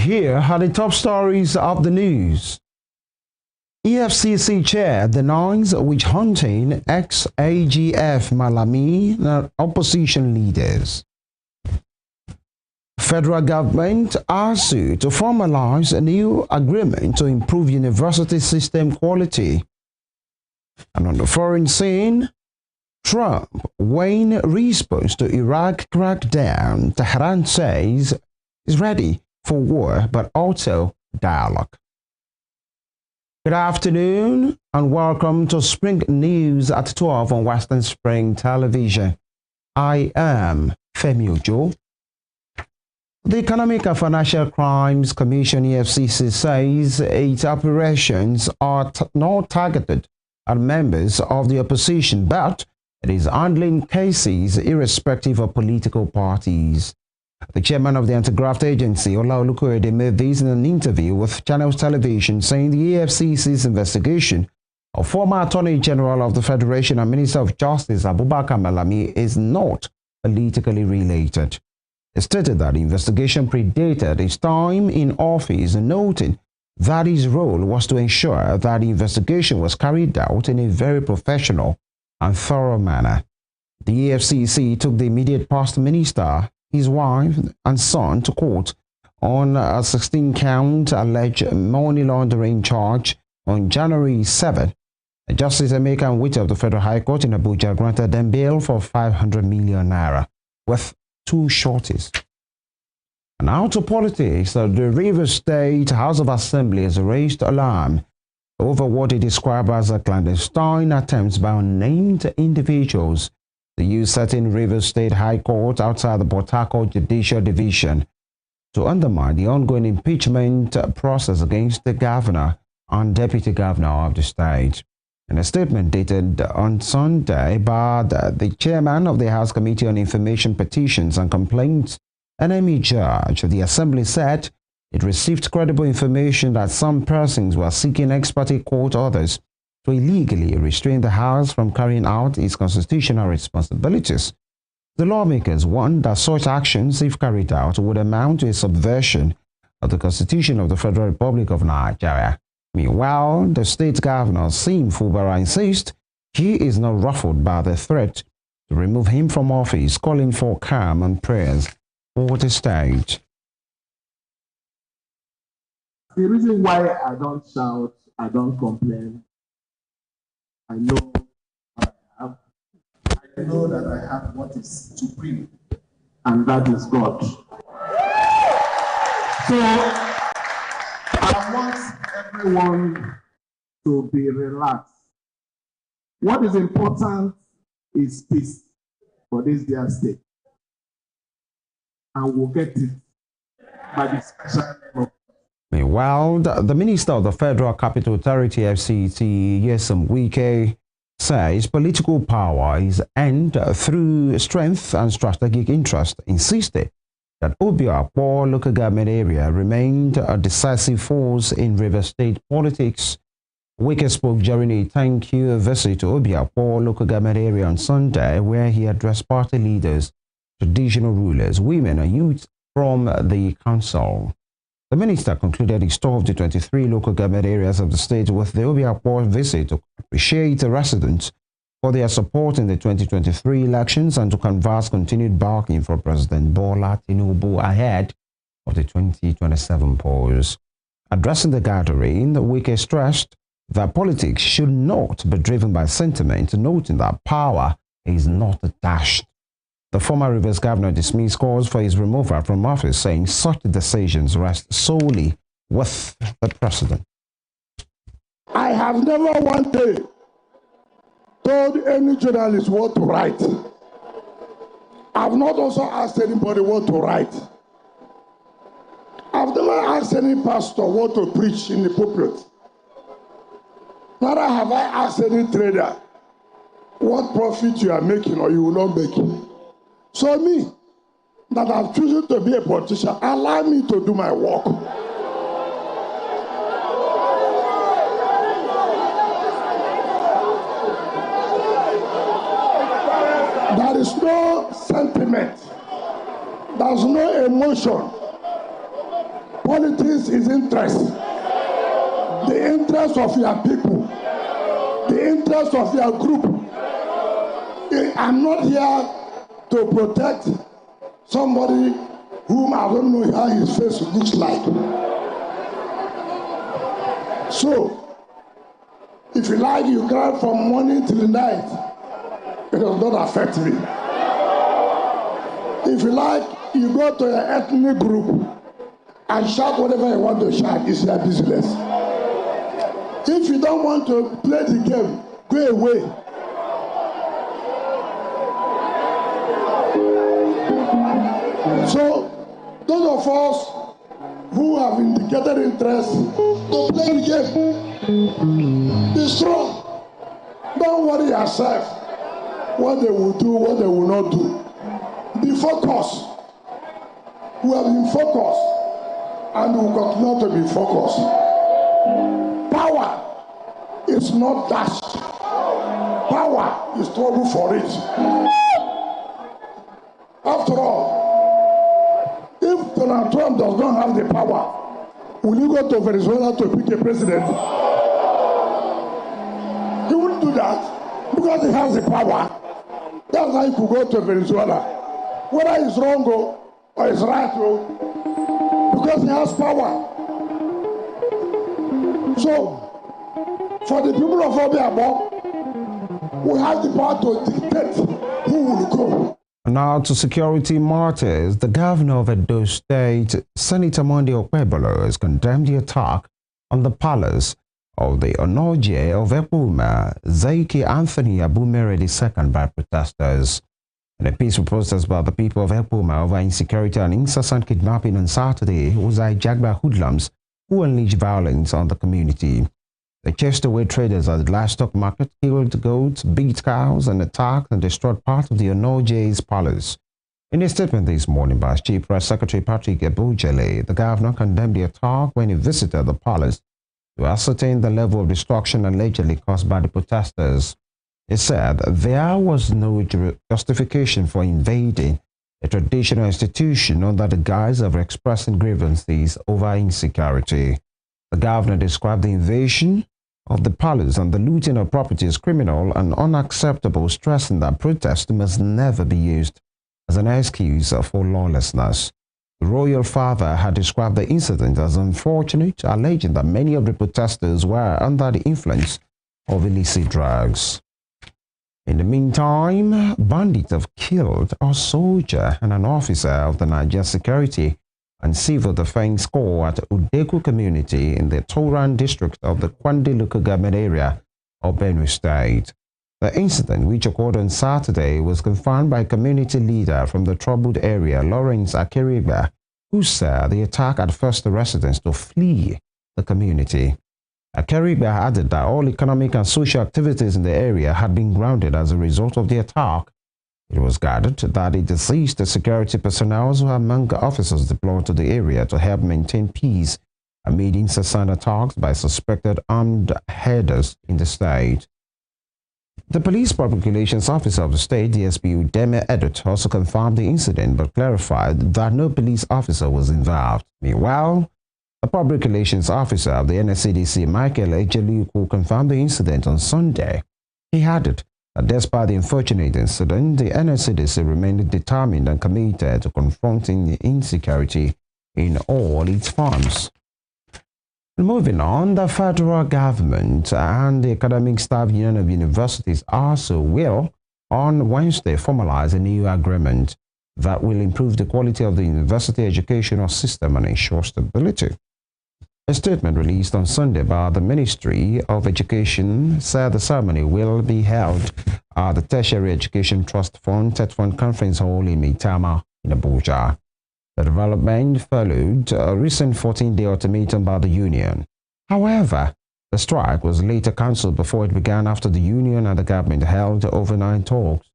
Here are the top stories of the news. EFCC Chair denies witch hunting ex-AGF Malami and opposition leaders. Federal government ASU to formalize a new agreement to improve university system quality. And on the foreign scene, Trump weighing response to Iraq crackdown. Tehran says is ready for war, but also dialogue. Good afternoon and welcome to Spring News at 12 on Western Spring Television. I am Femi Ojo. The Economic and Financial Crimes Commission EFCC says its operations are not targeted at members of the opposition, but it is handling cases irrespective of political parties. The chairman of the anti-graft agency, Ola Olukoyede, made this in an interview with Channel Television, saying the EFCC's investigation of former Attorney-General of the Federation and Minister of Justice, Abubakar Malami, is not politically related. He stated that the investigation predated his time in office, noting that his role was to ensure that the investigation was carried out in a very professional and thorough manner. The EFCC took the immediate past minister, his wife and son to court on a 16-count alleged money laundering charge on January 7. Justice Emeka Nwite of the Federal High Court in Abuja granted them bail for 500 million naira with 2 shorties. And now to politics. The Rivers State House of Assembly has raised alarm over what it described as a clandestine attempts by unnamed individuals to use certain Rivers State High Court outside the Port Harcourt Judicial Division to undermine the ongoing impeachment process against the governor and deputy governor of the state. In a statement dated on Sunday by the chairman of the House Committee on Information, Petitions and Complaints, NME Judge, the Assembly said it received credible information that some persons were seeking ex parte court orders to illegally restrain the House from carrying out its constitutional responsibilities. The lawmakers warned that such actions, if carried out, would amount to a subversion of the Constitution of the Federal Republic of Nigeria. Meanwhile, the state governor, Sim Fubara, insists he is not ruffled by the threat to remove him from office, calling for calm and prayers for the state. The reason why I don't shout, I don't complain, I know that I have what is supreme, and that is God. So I want everyone to be relaxed. What is important is peace for this dear state, and we'll get it by the special name of. Meanwhile, the Minister of the Federal Capital Authority, FCT, Nyesom Wike, says political power is earned through strength and strategic interest, insisted that Obiakpo local government area remained a decisive force in Rivers State politics. Wike spoke during a thank you visit to Obiakpo local government area on Sunday, where he addressed party leaders, traditional rulers, women and youth from the council. The minister concluded his tour of the 23 local government areas of the state with the Obiakpo visit to appreciate the residents for their support in the 2023 elections and to canvass continued bargaining for President Bola Tinubu ahead of the 2027 polls. Addressing the gathering, Wike stressed that politics should not be driven by sentiment, noting that power is not dashed. The former Rivers governor dismissed calls for his removal from office, saying such decisions rest solely with the president. I have never one day told any journalist what to write. I've not also asked anybody what to write. I've never asked any pastor what to preach in the pulpit. Neither have I asked any trader what profit you are making or you will not make. So me, that I've chosen to be a politician, allow me to do my work. There is no sentiment. There's no emotion. Politics is interest. The interest of your people. The interest of your group. I'm not here to protect somebody whom I don't know how his face looks like. So, if you like, you cry from morning till night. It does not affect me. If you like, you go to your ethnic group and shout whatever you want to shout. It's your business. If you don't want to play the game, go away. So, those of us who have indicated interest to play the game, be strong. Don't worry yourself what they will do, what they will not do. Be focused. We have been focused and we will continue to be focused. Power is not dashed. Power is struggle for it. After all, if Donald Trump does not have the power, will he go to Venezuela to pick a president? He wouldn't do that because he has the power. That's how he could go to Venezuela. Whether it's wrong or it's right, because he has power. So, for the people of Obiabo, we have the power to dictate who will go. Now to security matters, the governor of Edo State, Senator Monday Okpebolo, has condemned the attack on the palace of the Onoje of Ekpoma, Zaiki Anthony Abumere II by protesters. In a peaceful protest by the people of Ekpoma over insecurity and incessant kidnapping on Saturday was hijacked by hoodlums who unleashed violence on the community. They chased away traders at the livestock market, killed goats, beat cows, and attacked and destroyed part of the Onoje's palace. In a statement this morning by Chief Press Secretary Patrick Ebojele, the governor condemned the attack when he visited the palace to ascertain the level of destruction allegedly caused by the protesters. He said there was no justification for invading a traditional institution under the guise of expressing grievances over insecurity. The governor described the invasion of the palace and the looting of property as criminal and unacceptable, stressing that protest must never be used as an excuse for lawlessness. The royal father had described the incident as unfortunate, alleging that many of the protesters were under the influence of illicit drugs. In the meantime, bandits have killed a soldier and an officer of the Nigerian Security and Civil Defense Corps at Udeku community in the Toran district of the Kwande local government area of Benue State. The incident, which occurred on Saturday, was confirmed by a community leader from the troubled area, Lawrence Akeriba, who said the attack had forced the residents to flee the community. Akeriba added that all economic and social activities in the area had been grounded as a result of the attack. It was gathered that the deceased security personnel were among the officers deployed to the area to help maintain peace amid incessant attacks by suspected armed herders in the state. The police public relations officer of the state, DSP Udeme Edut, also confirmed the incident but clarified that no police officer was involved. Meanwhile, the public relations officer of the NSCDC, Michael Ejeluku, confirmed the incident on Sunday. He added that despite the unfortunate incident, the NSCDC remained determined and committed to confronting the insecurity in all its forms. Moving on, the federal government and the Academic Staff Union of Universities also will, on Wednesday, formalize a new agreement that will improve the quality of the university educational system and ensure stability. A statement released on Sunday by the Ministry of Education said the ceremony will be held at the Tertiary Education Trust Fund TETFund Conference Hall in Maitama in Abuja. The development followed a recent 14-day ultimatum by the union. However, the strike was later cancelled before it began after the union and the government held overnight talks.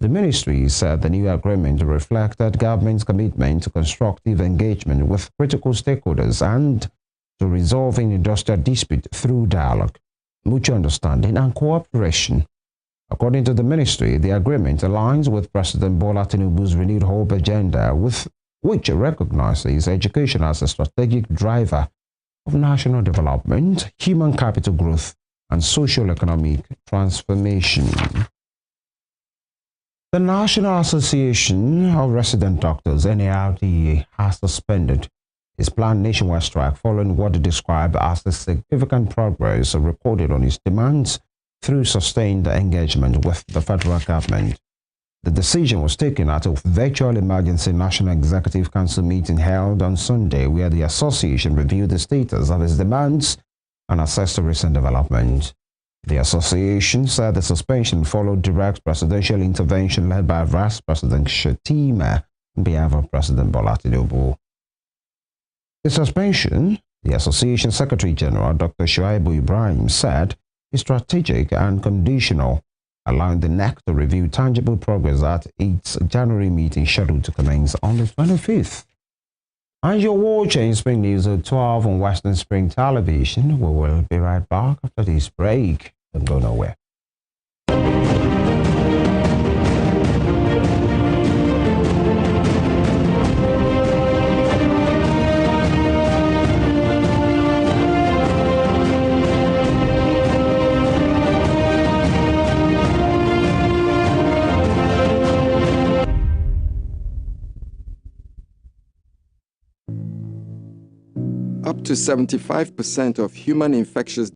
The ministry said the new agreement reflected government's commitment to constructive engagement with critical stakeholders and to resolving industrial dispute through dialogue, mutual understanding, and cooperation. According to the ministry, the agreement aligns with President Bola Tinubu's renewed hope agenda with which recognizes education as a strategic driver of national development, human capital growth, and socio-economic transformation. The National Association of Resident Doctors, NARDA, has suspended its planned nationwide strike following what it described as a significant progress recorded on its demands through sustained engagement with the federal government. The decision was taken at a virtual emergency National Executive Council meeting held on Sunday, where the association reviewed the status of its demands and assessed the recent development. The association said the suspension followed direct presidential intervention led by Vice President Shettima on behalf of President Bola Tinubu. The suspension, the Association Secretary General Dr. Shuaibu Ibrahim said, is strategic and conditional, allowing the NEC to review tangible progress at its January meeting scheduled to commence on the 25th. And you're watching Spring News at 12 on Western Spring Television. We will be right back after this break. Don't go nowhere. Up to 75% of human infectious